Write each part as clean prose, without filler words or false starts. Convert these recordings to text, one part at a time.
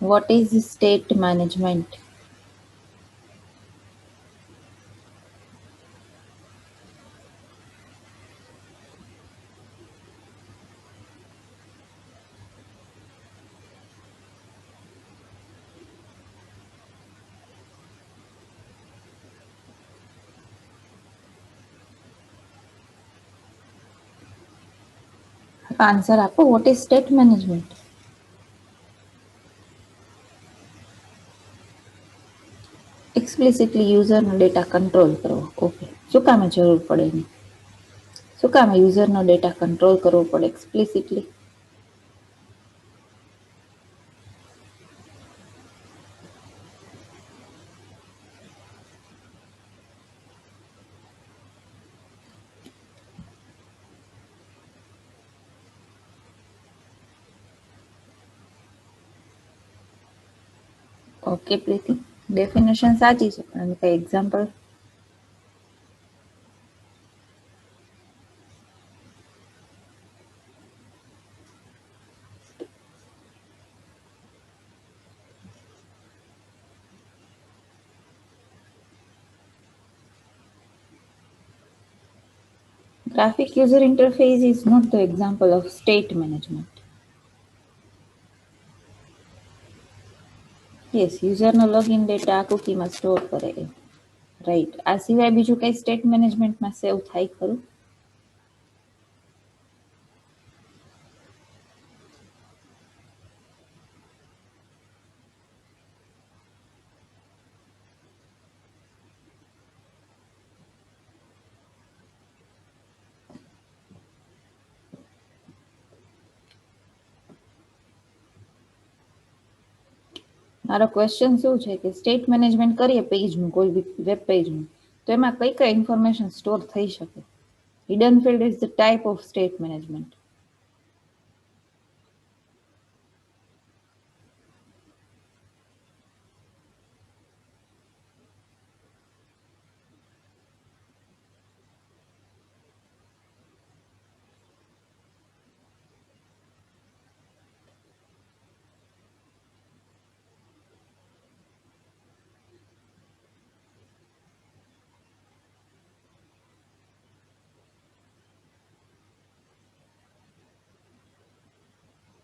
What is state management? Answer આપો. What is state management? Explicitly યુઝરનો data control કરવો. Okay. શું કામે જરૂર પડે એની? શું કામે યુઝરનો ડેટા કંટ્રોલ કરવો પડે એક્સપ્લિસિટલી? ઓકે પ્રીતિ, ડેફિનેશન સાચી છે પણ કઈ example? Graphic user interface is not the example of state management. Yes, યુઝરનો લોગિન ડેટા કૂકીમાં સ્ટોર કરે એ. રાઈટ. આ સિવાય બીજું કઈ સ્ટેટ મેનેજમેન્ટમાં સેવ થાય ખરું? મારો ક્વેશ્ચન શું છે કે સ્ટેટ મેનેજમેન્ટ કરીએ પેજનું, કોઈ બી વેબ પેજનું, તો એમાં કઈ કઈ ઇન્ફોર્મેશન સ્ટોર થઈ શકે? Hidden field is the type of state management.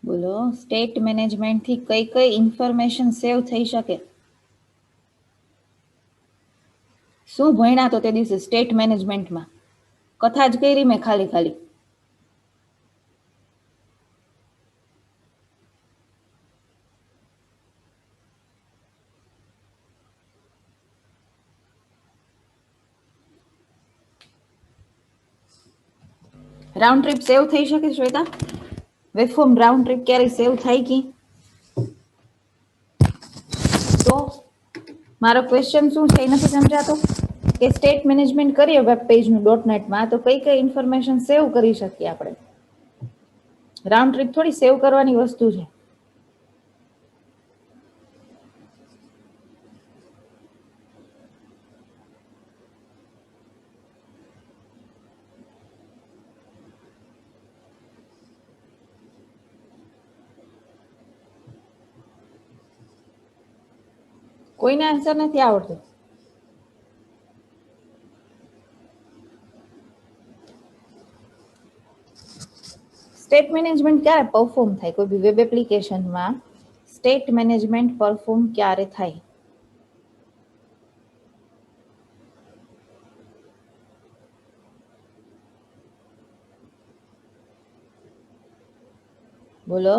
બોલો, સ્ટેટ મેનેજમેન્ટથી કઈ કઈ ઇન્ફોર્મેશન સેવ થઈ શકે? શું ભણ્યા તો તે દિવસે સ્ટેટ મેનેજમેન્ટમાં? કથા જ કરી મેં ખાલી ખાલી. રાઉન્ડ ટ્રીપ સેવ થઈ શકે Shweta? Web form round trip ક્યારે સેવ થાય કી? તો મારો ક્વેશ્ચન શું છે એ નથી સમજાતો કે સ્ટેટ મેનેજમેન્ટ કરીએ વેબ પેજનું .NET-માં તો કઈ કઈ ઇન્ફોર્મેશન સેવ કરી શકીએ આપણે? રાઉન્ડ ટ્રીપ થોડી સેવ કરવાની વસ્તુ છે. કોઈને આન્સર નથી આવડતું. સ્ટેટ મેનેજમેન્ટ ક્યારે પરફોર્મ થાય કોઈ બી વેબ એપ્લિકેશનમાં? સ્ટેટ મેનેજમેન્ટ પરફોર્મ ક્યારે થાય? બોલો.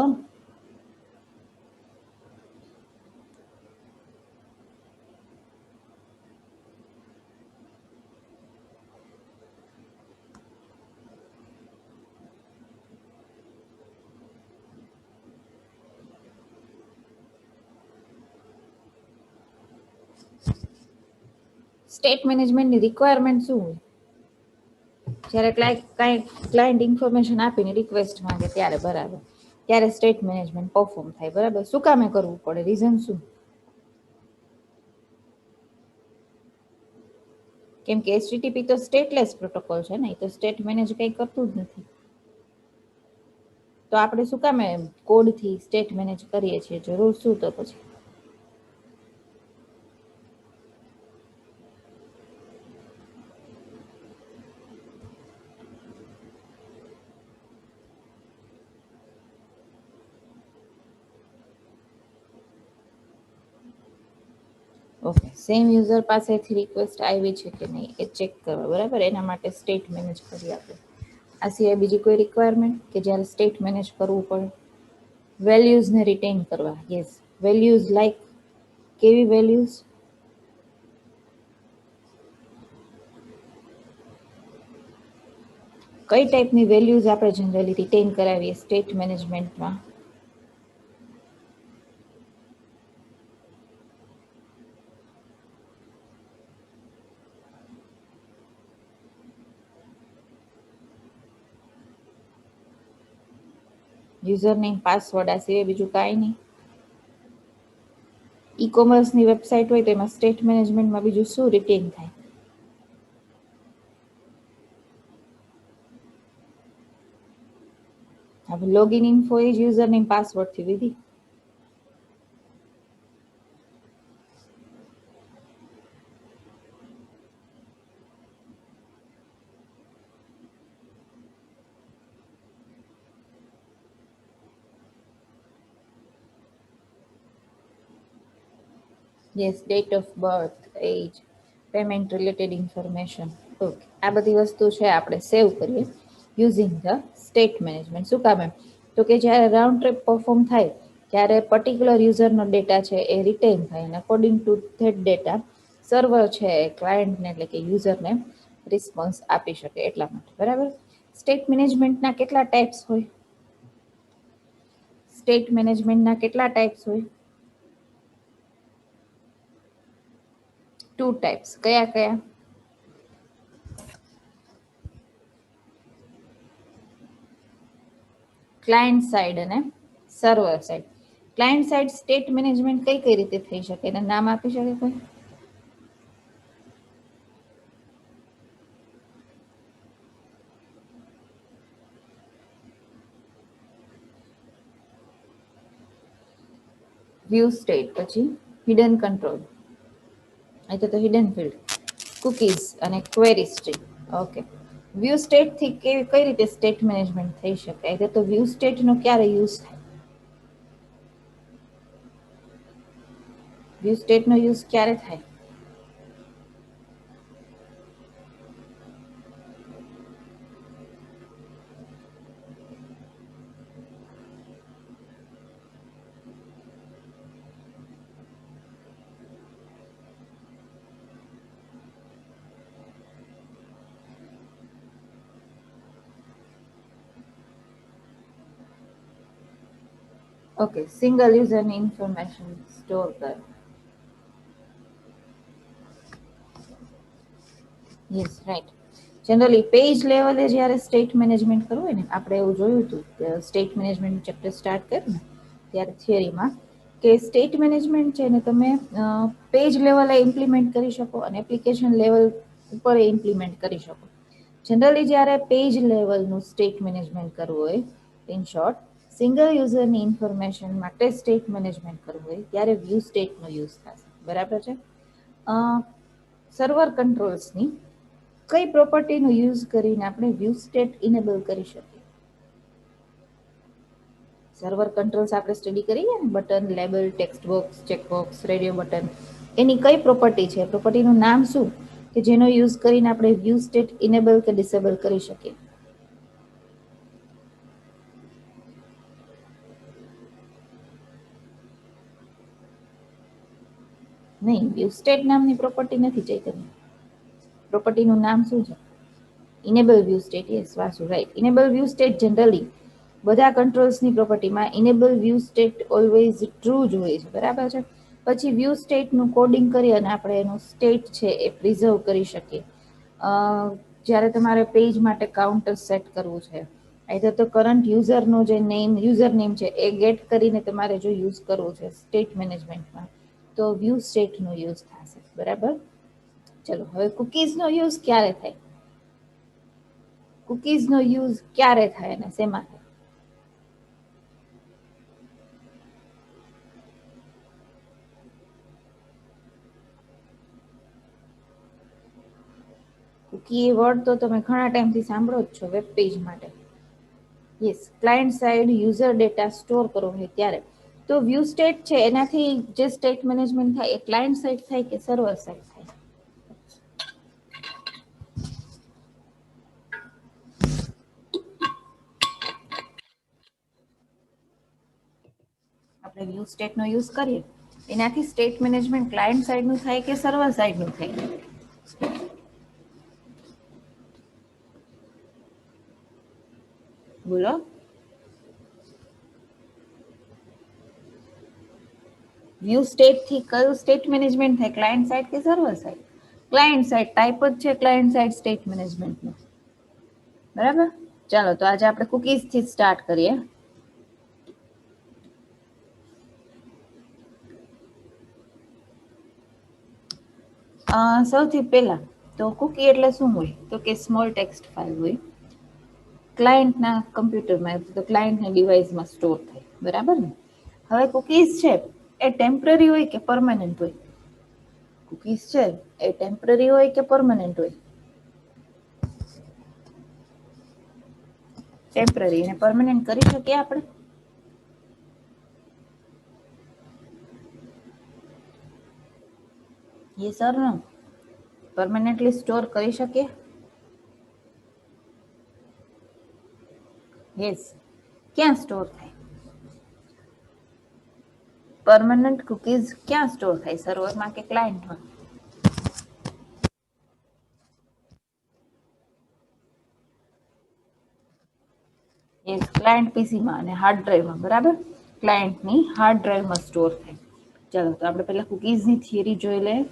સ્ટેટ મેનેજમેન્ટની રિક્વાયરમેન્ટ શું હોય? જ્યારે ક્લાયન્ટ ઇન્ફોર્મેશન આપીને રિક્વેસ્ટ માંગે ત્યારે, બરાબર, ત્યારે સ્ટેટ મેનેજમેન્ટ પરફોર્મ થાય, બરાબર. શું કામે કરવું પડે? રીઝન શું? કેમ કે HTTP તો સ્ટેટલેસ પ્રોટોકોલ છે ને, એ તો સ્ટેટ મેનેજ કઈ કરતું જ નથી. તો તો આપણે શું કામ કોડથી સ્ટેટ મેનેજ કરીએ છીએ? જરૂર શું? તો પછી ઓકે, સેમ યુઝર પાસેથી રિક્વેસ્ટ આવી છે કે નહીં એ ચેક કરવા, બરાબર? એના માટે સ્ટેટ મેનેજ કરીએ આપણે. આ સિવાય બીજી કોઈ રિક્વાયરમેન્ટ કે જ્યારે સ્ટેટ મેનેજ કરવું પડે? વેલ્યુઝને રિટેન કરવા. યસ, વેલ્યુઝ લાઈક કેવી વેલ્યુઝ? કઈ ટાઈપની વેલ્યુઝ આપણે જનરલી રિટેન કરાવીએ સ્ટેટ મેનેજમેન્ટમાં? યુઝર નેમ, પાસવર્ડ, આ સિવાય બીજું કાંઈ નહીં? ઈ કોમર્સની વેબસાઇટ હોય તો એમાં સ્ટેટ મેનેજમેન્ટમાં બીજું શું રિટેન થાય? હવે લોગિન ઇન્ફો એ જ યુઝર નેમ પાસવર્ડથી વિધિ. Yes, date of birth, age, payment related information. Okay, આ બધી વસ્તુ છે આપણે સેવ કરીએ યુઝિંગ ધ સ્ટેટ મેનેજમેન્ટ. શું કામ? તો કે જ્યારે રાઉન્ડ ટ્રીપ પરફોર્મ થાય ત્યારે પર્ટિક્યુલર યુઝરનો ડેટા છે એ રિટેન થાય અને according to that data server છે એ ક્લાયન્ટને એટલે કે યુઝરને રિસ્પોન્સ આપી શકે એટલા માટે, બરાબર? સ્ટેટ મેનેજમેન્ટના કેટલા ટાઈપ્સ હોય? સ્ટેટ મેનેજમેન્ટના કેટલા ટાઈપ્સ હોય? 2 ટાઈપ્સ. કયા કયા? ક્લાયન્ટ સાઇડ અને server side. Client side state management કઈ કઈ રીતે થઈ શકે? એના નામ આપી શકે કોઈ? વ્યૂ સ્ટેટ, પછી હિડન કંટ્રોલ, અહીં તો હિડન ફિલ્ડ, કુકીઝ અને ક્વેરી સ્ટ્રીંગ. ઓકે, વ્યૂ સ્ટેટથી કઈ રીતે સ્ટેટ મેનેજમેન્ટ થઈ શકે? એટલે તો વ્યૂ સ્ટેટનો ક્યારે યુઝ થાય? વ્યૂ સ્ટેટનો યુઝ ક્યારે થાય? ઓકે, સિંગલ યુઝરની ઇન્ફોર્મેશન સ્ટોર કરે. Yes, right. જનરલી પેજ લેવલે જ્યારે સ્ટેટ મેનેજમેન્ટ કરવું હોય ને, આપણે એવું જોયું હતું કે સ્ટેટ મેનેજમેન્ટ ચેપ્ટર સ્ટાર્ટ કર્યું ને ત્યારે થિયરીમાં કે સ્ટેટ મેનેજમેન્ટ છે ને તમે પેજ લેવલે ઇમ્પ્લિમેન્ટ કરી શકો અને એપ્લિકેશન લેવલ ઉપર ઇમ્પ્લિમેન્ટ કરી શકો. જનરલી જ્યારે પેજ લેવલનું સ્ટેટ મેનેજમેન્ટ કરવું હોય, ઇન શોર્ટ સિંગલ યુઝરની ઇન્ફોર્મેશન માટે સ્ટેટ મેનેજમેન્ટ કરવું હોય ત્યારે વ્યૂ સ્ટેટનો યુઝ થશે, બરાબર છે? સર્વર કંટ્રોલ્સની કઈ પ્રોપર્ટીનો યુઝ કરીને આપણે વ્યૂ સ્ટેટ ઇનેબલ કરી શકીએ? સર્વર કંટ્રોલ્સ આપણે સ્ટડી કરીએ ને, button, label, text box, checkbox, radio button, એની કઈ પ્રોપર્ટી છે? પ્રોપર્ટીનું નામ શું કે જેનો યુઝ કરીને આપણે વ્યૂ સ્ટેટ ઇનેબલ કે ડિસેબલ કરી શકીએ? નહીં, વ્યૂ સ્ટેટ નામની પ્રોપર્ટી નથી ચૈતન્ય. પ્રોપર્ટીનું નામ શું છે? Enable view state. Yes, Vasu, right. Enable view state generally બધા કંટ્રોલ્સની પ્રોપર્ટીમાં enable view state always true જ હોય છે, બરાબર છે? પછી વ્યૂ સ્ટેટનું કોડિંગ કરી અને આપણે એનું સ્ટેટ છે એ પ્રિઝર્વ કરી શકીએ. જ્યારે તમારે પેજ માટે કાઉન્ટર સેટ કરવું છે, either તો કરંટ યુઝરનો જે યુઝર નેમ છે એ ગેટ કરીને તમારે જો યુઝ કરવું છે સ્ટેટ મેનેજમેન્ટમાં, તો વ્યૂ સ્ટેટનો યુઝ થશે, બરાબર? ચલો, હવે કુકીઝનો યુઝ ક્યારે થાય? કુકીઝનો યુઝ ક્યારે થાય અને શેમાં થાય? કુકી એ વર્ડ તો તમે ઘણા ટાઈમથી સાંભળો જ છો વેબ પેજ માટે. Yes, client side user data store કરવો હોય ત્યારે. તો વ્યૂ સ્ટેટ છે એનાથી જે સ્ટેટ મેનેજમેન્ટ થાય એ ક્લાયન્ટ સાઇડ થાય કે સર્વર સાઇડ થાય? આપણે વ્યૂ સ્ટેટનો યુઝ કરીએ એનાથી સ્ટેટ મેનેજમેન્ટ ક્લાયન્ટ સાઇડનું થાય કે સર્વર સાઇડનું થાય? બોલો. વ્યૂ સ્ટેટ થી કયું સ્ટેટ મેનેજમેન્ટ થાય, ક્લાયન્ટ સાઇડ કે server side? Client side type જ છે ક્લાયન્ટ સાઇડ સ્ટેટ મેનેજમેન્ટનું. બરાબર, ચાલો તો આજે આપણે કુકીઝ થી સ્ટાર્ટ કરીએ. સૌથી પહેલા તો કુકી એટલે શું હોય તો કે સ્મોલ ટેક્સ્ટ ફાઇલ હોય, ક્લાયન્ટના કમ્પ્યુટરમાં તો ક્લાયન્ટના ડિવાઇસમાં સ્ટોર થાય. બરાબર ને? હવે કુકીઝ છે એ ટેમ્પરરી હોય કે પરમાનન્ટ હોય? કુકીઝ છે એ ટેમ્પરરી હોય કે પરમાનન્ટ હોય? ટેમ્પરરી. એને પરમાનન્ટ કરી શકીએ આપણે? Yes or no? Permanently store કરી શકીએ? યસ. ક્યાં સ્ટોર થાય? પરમાનન્ટ કુકીઝ ક્યાં સ્ટોર થાય, સર્વરમાં કે ક્લાયન્ટમાં? યસ, ક્લાયન્ટ પીસીમાં અને હાર્ડ ડ્રાઈવમાં. બરાબર, ક્લાયન્ટની હાર્ડ ડ્રાઈવમાં સ્ટોર થાય. ચાલો તો આપણે પહેલા કુકીઝની થિયરી જોઈ લઈએ.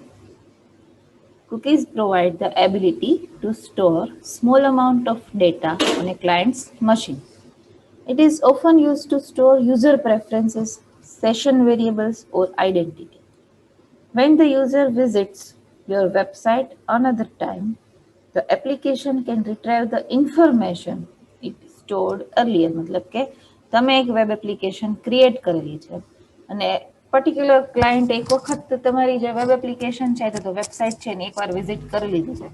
Cookies provide the ability to store small amount of data on a client's machine. It is often used to store user preferences, session variables, or identity. When the user visits your website another time, the application can retrieve the information it stored earlier. मतलब કે તમે એક web application create કરેલી છે અને particular client એક વખત તમારી જે વેબ એપ્લિકેશન છે તો વેબસાઇટ છે ને એકવાર વિઝિટ કરી લીધી છે,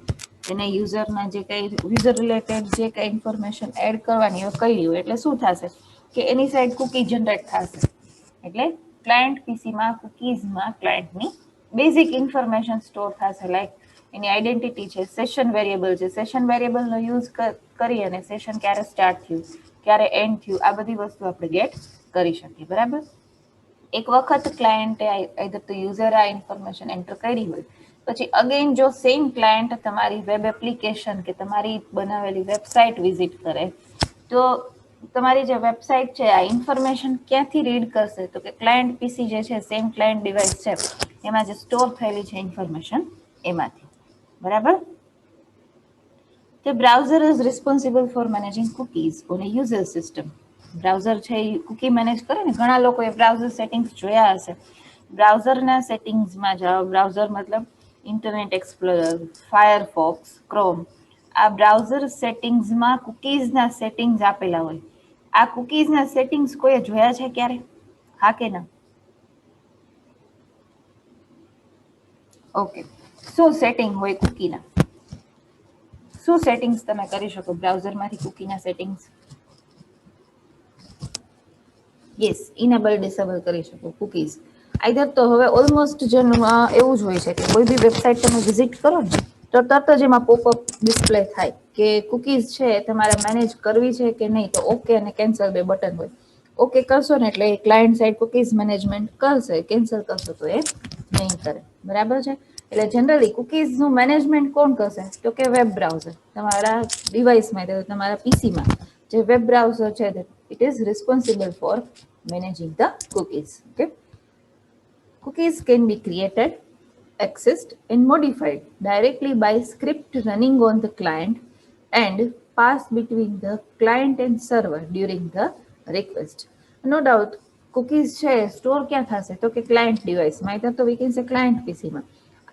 એને યુઝરના જે કંઈ યુઝર રિલેટેડ જે કંઈ ઇન્ફોર્મેશન એડ કરવાની હોય કરી હોય એટલે શું થશે કે એની સાઈડ કુકી જનરેટ થશે. એટલે ક્લાયન્ટ પીસીમાં કુકીઝમાં ક્લાયન્ટની બેઝિક ઇન્ફોર્મેશન સ્ટોર થશે, લાઈક એની આઈડેન્ટિટી છે, સેશન વેરિયેબલ છે, સેશન વેરિયેબલનો યુઝ કરી અને સેશન ક્યારે સ્ટાર્ટ થયું, ક્યારે એન્ડ થયું, આ બધી વસ્તુ આપણે ગેટ કરી શકીએ. બરાબર, એક વખત ક્લાયન્ટે આઈધર તો યુઝર આ ઇન્ફોર્મેશન એન્ટર કરી હોય પછી અગેન જો સેમ ક્લાયન્ટ તમારી વેબ એપ્લિકેશન કે તમારી બનાવેલી વેબસાઇટ વિઝિટ કરે તો તમારી જે વેબસાઇટ છે આ ઇન્ફોર્મેશન ક્યાંથી રીડ કરશે તો કે ક્લાયન્ટ પીસી જે છે સેમ ક્લાયન્ટ ડિવાઇસ છે એમાં જે સ્ટોર થયેલી છે ઇન્ફોર્મેશન એમાંથી. બરાબર. The browser is responsible for managing cookies on a user system. Browser છે એ કુકી મેનેજ કરે ને, ઘણા લોકોએ બ્રાઉઝર સેટિંગ્સ જોયા હશે. બ્રાઉઝરના સેટિંગ્સમાં જાઓ, બ્રાઉઝર મતલબ ઇન્ટરનેટ એક્સપ્લોરર, ફાયરફોક્સ, ક્રોમ, આ બ્રાઉઝર સેટિંગ્સમાં કુકીઝના સેટિંગ્સ આપેલા હોય. આ કુકીઝના સેટિંગ્સ કોઈએ જોયા છે ક્યારે? હા કે ના? ઓકે, શું સેટિંગ હોય કુકીના? શું સેટિંગ્સ તમે કરી શકો બ્રાઉઝરમાંથી કુકીના સેટિંગ્સ? યસ, ઇનેબલ ડિસેબલ કરી શકો કુકીઝ. આઈધર તો હવે ઓલમોસ્ટ જેનું એવું જ હોય છે કે કોઈ બી વેબસાઇટ તમે વિઝિટ કરો ને તો તરત જ એમાં પોપઅપ ડિસ્પ્લે થાય કે કુકીઝ છે તમારે મેનેજ કરવી છે કે નહીં, તો ઓકે અને કેન્સલ બે બટન હોય. ઓકે કરશો ને એટલે ક્લાયન્ટ સાઇડ કુકીઝ મેનેજમેન્ટ કરશે, કેન્સલ કરશો તો એ નહીં કરે. બરાબર છે? એટલે જનરલી કુકીઝનું મેનેજમેન્ટ કોણ કરશે તો કે વેબ બ્રાઉઝર. તમારા ડિવાઇસમાં તમારા પીસીમાં જે વેબ બ્રાઉઝર છે it is responsible for managing the cookies. Okay, cookies can be created, accessed and modified directly by script running on the client and pass between the client and server during the request. No doubt cookies છે store ક્યાં થશે તો કે client ડિવાઇસમાં, either તો we can say client પીસીમાં.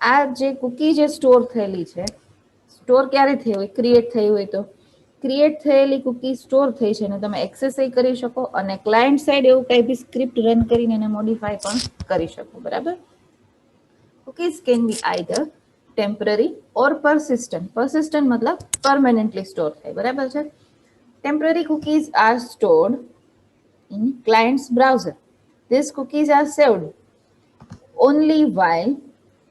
આ જે cookie જે store થયેલી છે, સ્ટોર ક્યારે થઈ હોય, ક્રિએટ થઈ હોય તો ક્રિએટ થયેલી કુકી સ્ટોર થઈ છે અને તમે એક્સેસ કરી શકો અને ક્લાયન્ટ સાઇડ એવું કઈ બી સ્ક્રિપ્ટ રન કરીને એને મોડિફાય પણ કરી શકો. બરાબર. Cookies can be either temporary or persistent. persistent મતલબ permanently સ્ટોર થાય, બરાબર છે. Temporary cookies are stored in client's browser. These cookies are saved only while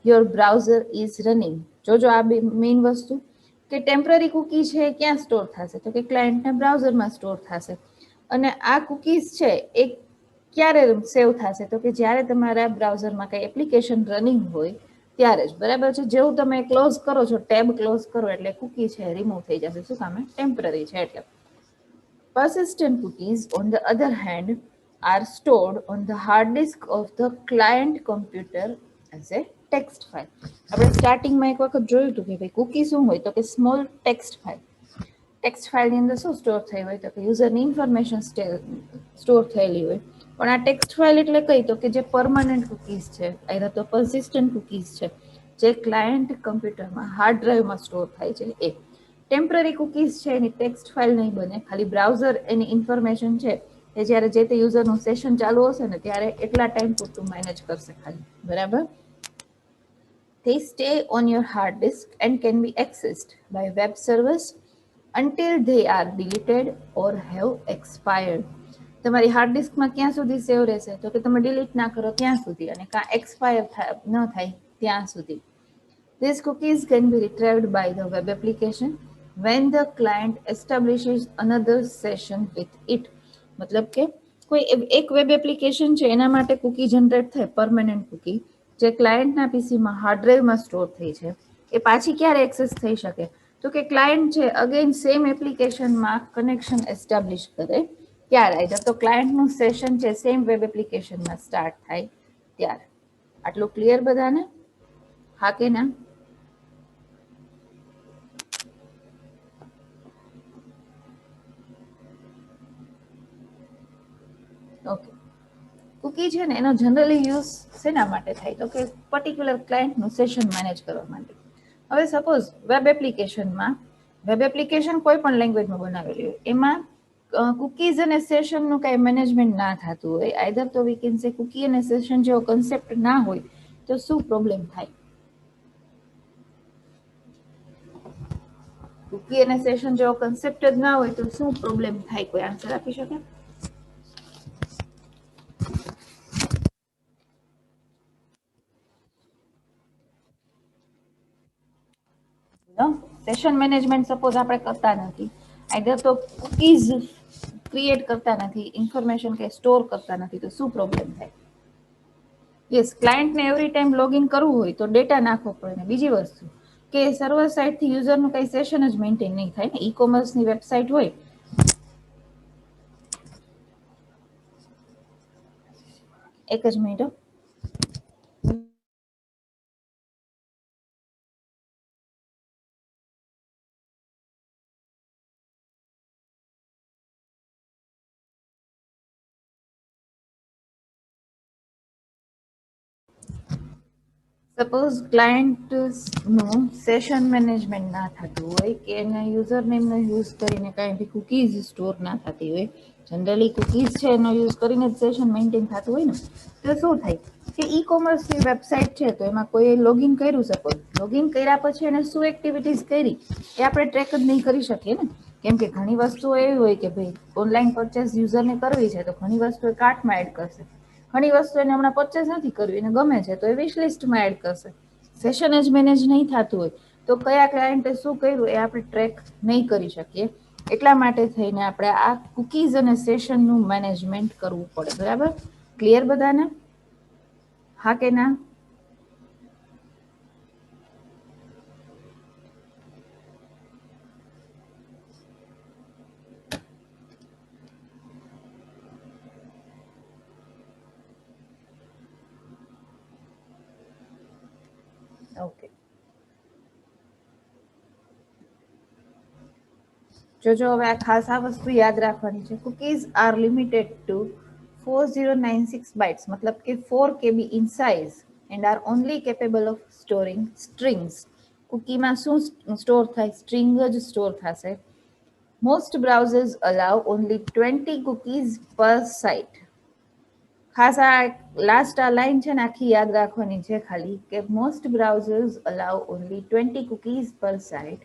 your browser is running. જોજો આ મેઇન વસ્તુ કે ટેમ્પરરી કુકી છે ક્યાં સ્ટોર થશે, તો કે ક્લાયન્ટના બ્રાઉઝરમાં સ્ટોર થશે. અને આ કુકીઝ છે એ ક્યારે સેવ થશે, તો કે જ્યારે તમારા બ્રાઉઝરમાં કઈ એપ્લિકેશન રનિંગ હોય ત્યારે જ, બરાબર છે. જેવું તમે ક્લોઝ કરો છો, ટેબ ક્લોઝ કરો એટલે કુકી છે રિમૂવ થઈ જશે. શું કામે? ટેમ્પરરી છે એટલે. Persistent cookies, on the other hand, are stored on the hard disk of the client computer as a text file. આપણે સ્ટાર્ટિંગમાં એક વખત જોયું હતું કે ભાઈ કુકી શું હોય, તો કે સ્મોલ ટેક્સ્ટ ફાઇલ. ટેક્સ્ટ ફાઇલની અંદર શું સ્ટોર થઈ હોય, તો કે યુઝરની ઇન્ફોર્મેશન સ્ટોર થયેલી હોય. પણ આ ટેક્સ્ટ ફાઇલ એટલે કઈ, તો કે જે પરમાનન્ટ કુકીઝ છે, either તો persistent cookies છે, જે ક્લાયન્ટ કમ્પ્યુટરમાં હાર્ડ ડ્રાઈવમાં સ્ટોર થાય છે એ. ટેમ્પરરી કુકીઝ છે એની ટેક્સ્ટ ફાઇલ નહીં બને, ખાલી બ્રાઉઝર એની ઇન્ફોર્મેશન છે એ જ્યારે જે તે યુઝરનું સેશન ચાલુ હશે ને ત્યારે એટલા ટાઈમ પૂરતું મેનેજ કરશે ખાલી, બરાબર. They stay on your hard disk and can be accessed by web servers until they are deleted or have expired. તમારી હાર્ડ ડિસ્કમાં ક્યાં સુધી સેવ રહેશે, તો કે તમે ડિલીટ ના કરો ત્યાં સુધી, અને કાં એક્સપાયર ન થાય ત્યાં સુધી. These cookies can be retrieved by the web application when the client establishes another session with it. મતલબ કે કોઈ એક વેબ એપ્લિકેશન છે એના માટે કુકી જનરેટ થાય, પરમેનન્ટ કુકી, જે ક્લાયન્ટના પીસીમાં હાર્ડ ડ્રાઈવમાં સ્ટોર થઈ છે, એ પાછી ક્યારે એક્સેસ થઈ શકે, તો કે ક્લાયન્ટ છે અગેન સેમ એપ્લિકેશનમાં કનેક્શન એસ્ટાબ્લિશ કરે ત્યારે, either તો ક્લાયન્ટનું સેશન છે સેમ વેબ એપ્લિકેશનમાં સ્ટાર્ટ થાય ત્યારે. આટલું ક્લિયર બધાને? હા કે ના? ઓકે. કુકી છે ને એનો જનરલી યુઝ શેના માટે થાય, તો કે પર્ટિક્યુલર ક્લાયન્ટનું સેશન મેનેજ કરવા માટે. હવે સપોઝ વેબ એપ્લિકેશનમાં, વેબ એપ્લિકેશન કોઈ પણ લેંગ્વેજમાં બનાવેલી હોય, એમાં કુકીઝ અને સેશનનું કાંઈ મેનેજમેન્ટ ના થતું હોય, આઈધર તો વી કેન સે કુકી અને સેશન જેવો કન્સેપ્ટ ના હોય, તો શું પ્રોબ્લેમ થાય? કુકી અને સેશન જેવો કન્સેપ્ટ જ ના હોય તો શું પ્રોબ્લેમ થાય? કોઈ આન્સર આપી શકે? સેશન મેનેજમેન્ટ સપોઝ આપણે કરતા નથી, આઈધર તો કુકીઝ ક્રિએટ કરતા નથી, ઇન્ફોર્મેશન કે સ્ટોર કરતા નથી, તો શું પ્રોબ્લેમ થાય? યસ, ક્લાયન્ટને એવરી ટાઈમ લોગિન કરવું હોય તો ડેટા નાખવો પડે. ને બીજી વસ્તુ કે સર્વર સાઇડથી યુઝરનું કઈ સેશન જ મેન્ટેન નહીં થાય ને. ઈ કોમર્સની વેબસાઇટ હોય, એક જ મિનિટ. સપોઝ ક્લાયન્ટનું સેશન મેનેજમેન્ટ ના થતું હોય, કે એના યુઝર નેમનો યુઝ કરીને કાંઈ બી કુકીઝ સ્ટોર ના થતી હોય, જનરલી કુકીઝ છે એનો યુઝ કરીને જ સેશન મેન્ટેન થતું હોય ને, તો શું થાય કે ઈ કોમર્સની વેબસાઇટ છે તો એમાં કોઈ લોગિન કર્યું, સપોઝ લોગિન કર્યા પછી એને શું એક્ટિવિટીઝ કરી એ આપણે ટ્રેક જ નહીં કરી શકીએ ને. કેમ કે ઘણી વસ્તુઓ એવી હોય કે ભાઈ ઓનલાઈન પરચેસ યુઝરને કરવી છે તો ઘણી વસ્તુ એ કાર્ટમાં એડ કરશે, ઘણી વસ્તુ એને હમણાં પરચેસ નથી કરવી, એને ગમે છે તો એ વિશ લિસ્ટમાં એડ કરશે. સેશન જ મેનેજ નહીં થતું હોય તો કયા ક્લાયન્ટે શું કર્યું એ આપણે ટ્રેક નહીં કરી શકીએ. એટલા માટે થઈને આપણે આ કુકીઝ અને સેશનનું મેનેજમેન્ટ કરવું પડે, બરાબર? ક્લિયર બધાને? હા કે ના? ઓકે, જોજો હવે આ ખાસ આ વસ્તુ યાદ રાખવાની છે. Cookies are limited to 4096 bytes, મતલબ કે 4 KB in size, and are only capable of storing strings. કુકીમાં શું સ્ટોર થાય? સ્ટ્રિંગ જ સ્ટોર થશે. Most browsers allow only 20 cookies per site. ખાસ આ લાસ્ટ આ લાઈન છે ને આખી યાદ રાખવાની છે ખાલી કે most browsers allow only 20 cookies per site.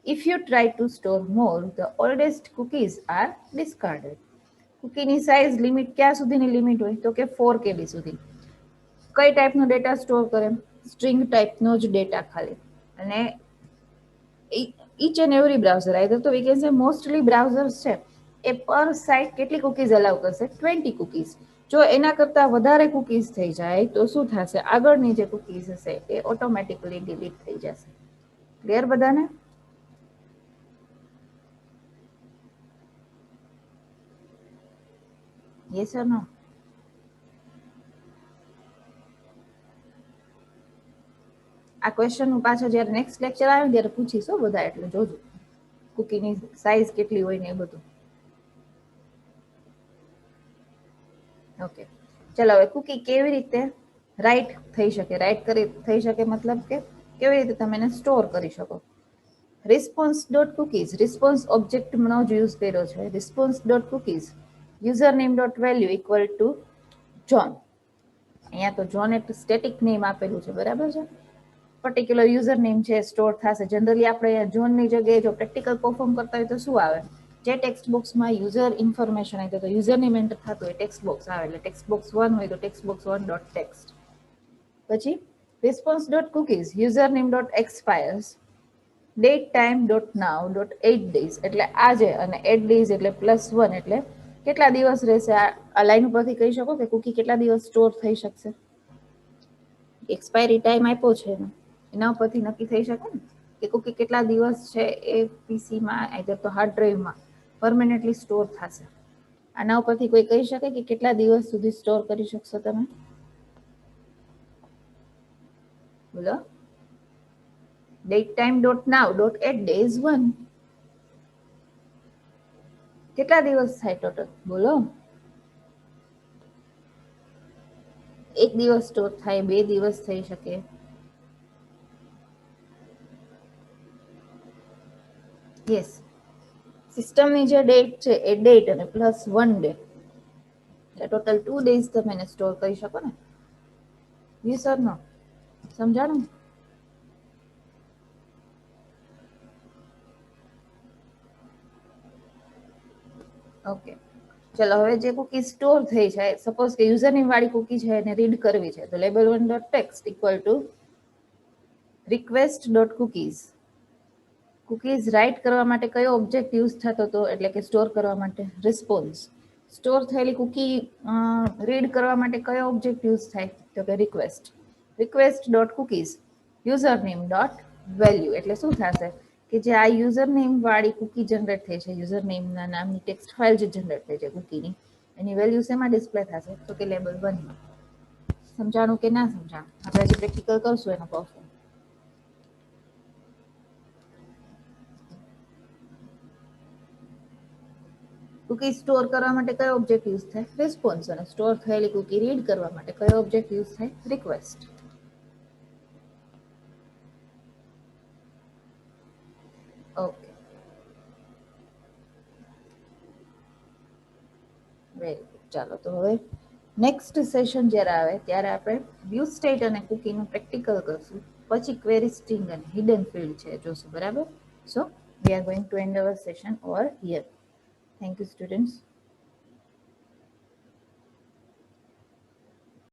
If you try to store more, the oldest cookies are discarded. કુકીની સાઇઝ લિમિટ ક્યાં સુધીની લિમિટ હોય તો કે 4 KB સુધી. કઈ ટાઈપનો ડેટા સ્ટોર કરે? સ્ટ્રિંગ ટાઈપનો જ ડેટા ખાલી. અને each and every browser, either તો we can say mostly browsers છે એ પર સાઇટ કેટલી કુકીઝ અલાઉ કરશે? 20 cookies. જો એના કરતા વધારે કુકીઝ થઈ જાય તો શું થશે? આગળની જે કુકીઝ હશે એ ઓટોમેટિકલી ડિલીટ થઈ જશે. ક્લિયર બધાને? યસ ઓર નો? આ ક્વેશ્ચન હું પાછો જ્યારે નેક્સ્ટ લેક્ચર આવે ત્યારે પૂછીશું બધા, એટલે જોજો કુકીની સાઇઝ કેટલી હોય ને એ બધું. ઓકે, ચલો હવે કુકી કેવી રીતે રાઇટ થઈ શકે? રાઇટ કરી થઈ શકે મતલબ કે કેવી રીતે તમે એને સ્ટોર કરી શકો? રિસ્પોન્સ ડોટ કુકીઝ, રિસ્પોન્સ ઓબ્જેક્ટનો જ યુઝ કર્યો છે. Response dot cookies user name dot value equal to John. અહીંયા તો જોન એક સ્ટેટિક નેમ આપેલું છે, બરાબર છે? પર્ટિક્યુલર યુઝર નેમ છે સ્ટોર થશે. જનરલી આપણે જોનની જગ્યાએ જો પ્રેક્ટિકલ પરફોર્મ કરતા હોય તો શું આવે? જે ટેક્સ્ટ બોક્સમાં યુઝર ઇન્ફોર્મેશન આવી તો યુઝર નેમ એન્ટર થતું હોય ટેક્સ્ટ બોક્સ આવે, એટલે ટેક્સ્ટ બોક્સ 1 હોય તો ટેક્સ્ટ બોક્સ 1 ડોટ ટેક્સ્ટ. પછી response dot cookies user name dot expires date time dot now dot 8 days એટલે આજે, અને 8 days એટલે +1 એટલે કેટલા દિવસ રહેશે? આ લાઈન ઉપરથી કહી શકો કે કુકી કેટલા દિવસ સ્ટોર થઈ શકશે? એક્સપાયરી ટાઈમ આપ્યો છે એના ઉપરથી નક્કી થઈ શકે ને કે કુકી કેટલા દિવસ છે એ પીસીમાં આઈધર તો હાર્ડ ડ્રાઈવમાં પરમેનન્ટલી સ્ટોર થશે. આના ઉપરથી કોઈ કહી શકે કે કેટલા દિવસ સુધી સ્ટોર કરી શકશો તમે? બોલો. Date time dot now dot 8 days 1 કેટલા દિવસ થાય ટોટલ? બોલો. એક દિવસ સ્ટોર થાય, 2 દિવસ થઈ શકે. યસ, સિસ્ટમની જે ડેટ છે એ ડેટ અને +1 ડે એટલે ટોટલ 2 days તમે એને સ્ટોર કરી શકો ને. યસ ઓર નો? સમજાણું? ઓકે, ચલો હવે જે કુકી સ્ટોર થઈ છે, સપોઝ કે યુઝર નેમ વાળી કુકી છે એને રીડ કરવી છે, તો label 1 dot text equal to request dot cookies. Cookies write કરવા માટે કયો ઓબ્જેક્ટ યુઝ થતો હતો? એટલે કે સ્ટોર કરવા માટે રિસ્પોન્સ. સ્ટોર થયેલી કુકી રીડ કરવા માટે કયો ઓબ્જેક્ટ યુઝ થાય? તો કે request. Request dot cookies user name dot value એટલે શું થશે કે જે આ યુઝર નેમ વાળી કુકી જનરેટ થઈ છે, યુઝર નેમના નામની ટેક્સ્ટ ફાઇલ જે જનરેટ થઈ છે કુકીની, એની વેલ્યુ શેમાં ડિસ્પ્લે થશે? તો કે લેબલ 1 માં. સમજાણું કે ના સમજાણું? આપણે જે પ્રેક્ટિકલ કરશું એનો પરફોર્મ. કુકી સ્ટોર કરવા માટે કયો ઓબ્જેક્ટ યુઝ થાય? રિસ્પોન્સ. અને સ્ટોર થયેલી કુકી રીડ કરવા માટે કયો ઓબ્જેક્ટ યુઝ થાય? રિક્વેસ્ટ. Okay, very good. ચાલો તો હવે નેક્સ્ટ સેશન જ્યારે આવે ત્યારે આપણે વ્યૂ સ્ટેટ અને કુકીનું પ્રેક્ટિકલ કરશું, પછી ક્વેરી સ્ટ્રિંગ અને હિડન ફિલ્ડ છે જોશું, બરાબર? So we are going to end our session over here. Thank you students.